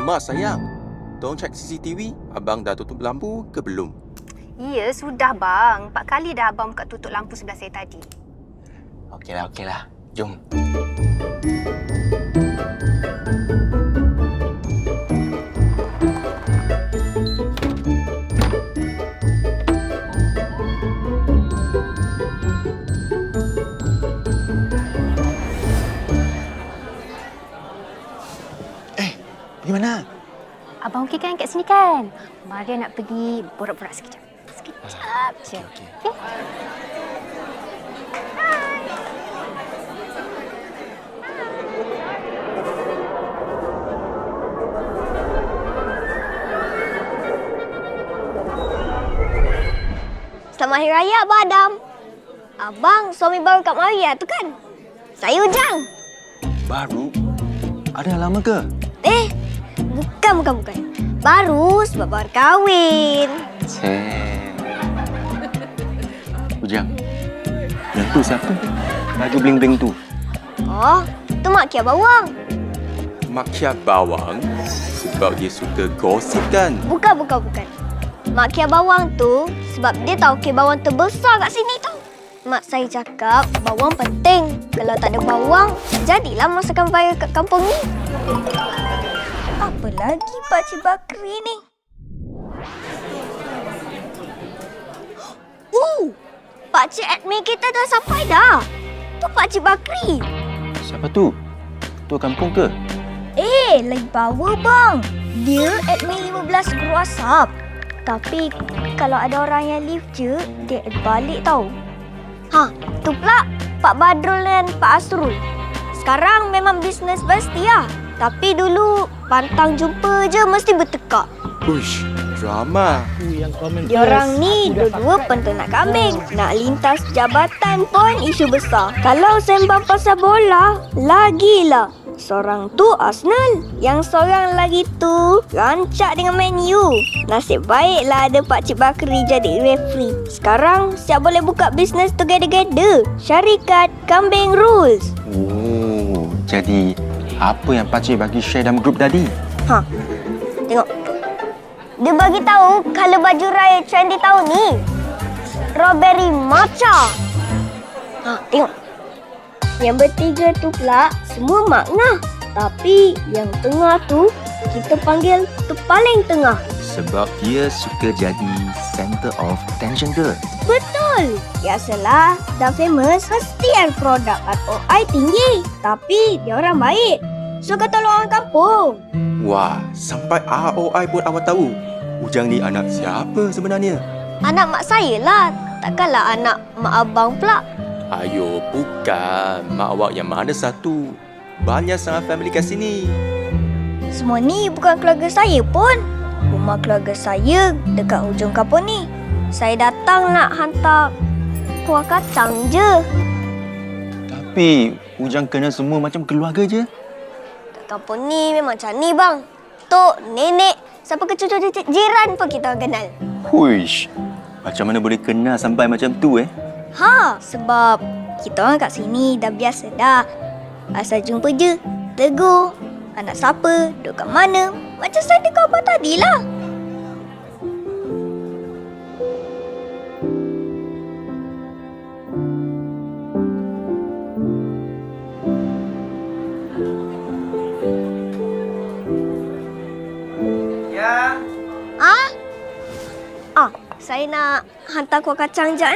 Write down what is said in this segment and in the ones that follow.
Mak sayang, tolong cek CCTV. Abang dah tutup lampu ke belum? Ya, sudah bang. 4 kali dah abang buka tutup lampu sebelah saya tadi. Okeylah. Jom. Pergi mana? Abang okey kan kat sini kan? Maria nak pergi borak-borak sekejap. Sekejap je. Okey. Okey? Selamat Hari Raya, Abang Adam. Abang suami baru Kak Maria tu kan? Saya Ujang. Baru? Ada yang lama ke? Bukan. Baru sebab baru kahwin. Ujang. Yang tu siapa? Baju bling-bling tu. Oh, tu Mak Kia Bawang. Mak Kia Bawang sebab dia suka gosip kan? Bukan. Mak Kia Bawang tu sebab dia tahu Kia Bawang terbesar kat sini tau. Mak saya cakap bawang penting. Kalau tak ada bawang, jadilah masakan viral kat kampung ni. Apa lagi Pakcik Bakri ni? Pakcik admin kita dah sampai dah. Tu Pakcik Bakri. Siapa tu? Tu kampung ke? Lagi power bang. Dia admin 15 group WhatsApp. Tapi kalau ada orang yang leave je, dia add balik tau. Tu pula Pak Badrul dan Pak Asrul. Sekarang memang bisnes bestie lah. Tapi dulu pantang jumpa je mesti bertekak. Uish, drama. Diorang ni dua-dua penternak kambing. Nak lintas jabatan pun isu besar. Kalau sembang pasal bola, lagilah. Seorang tu Arsenal, yang seorang lagi tu rancak dengan Man U. Nasib baiklah ada Pakcik Bakri jadi referee. Sekarang siap boleh buka bisnes together. Syarikat Kambing Rules. Oh, jadi apa yang Pakcik bagi share dalam grup tadi? Tengok. Dia bagi tahu kalau baju raya trendy tahun ni. Strawberry matcha. Tengok. Yang bertiga tu pula semua makna. Tapi yang tengah tu kita panggil terpaling tengah. Sebab dia suka jadi center of attention ke? Betul. Biasalah, dah famous mesti ada produk ROI tinggi. Tapi dia orang baik. Suka tolong orang kampung. Wah, sampai ROI pun awak tahu. Ujang ni anak siapa sebenarnya? Anak mak saya lah. Takkanlah anak mak abang pula. Ayo, bukan. Mak awak yang mana satu? Banyak sangat family kat sini. Semua ni bukan keluarga saya pun. Rumah keluarga saya dekat hujung kampung ni. Saya datang nak hantar kuah kacang je. Tapi Ujang kenal semua macam keluarga je. Kat kampung ni memang macam ni bang. Tok, nenek, sampai ke cucu jiran pun kita kenal. Huish, macam mana boleh kenal sampai macam tu Sebab kita orang kat sini dah biasa dah. Asal jumpa je, tegur. Anak siapa, duduk kat mana. Macam saya kau abang tadi lah. Ya. Saya nak hantar kuah kacang je.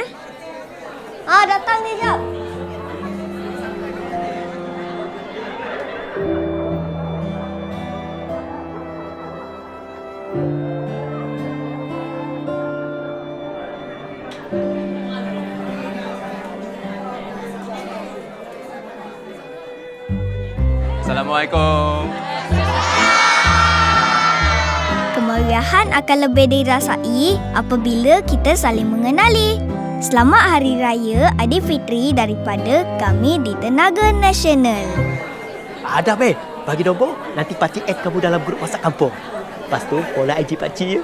Datang ni jap. Assalamualaikum. Kemeriahan akan lebih dirasai apabila kita saling mengenali. Selamat Hari Raya Aidilfitri daripada kami di Tenaga Nasional. Ada bagi nombor, nanti pakcik add kamu dalam grup WhatsApp kampung. Lepas tu, follow IG pakcik ya.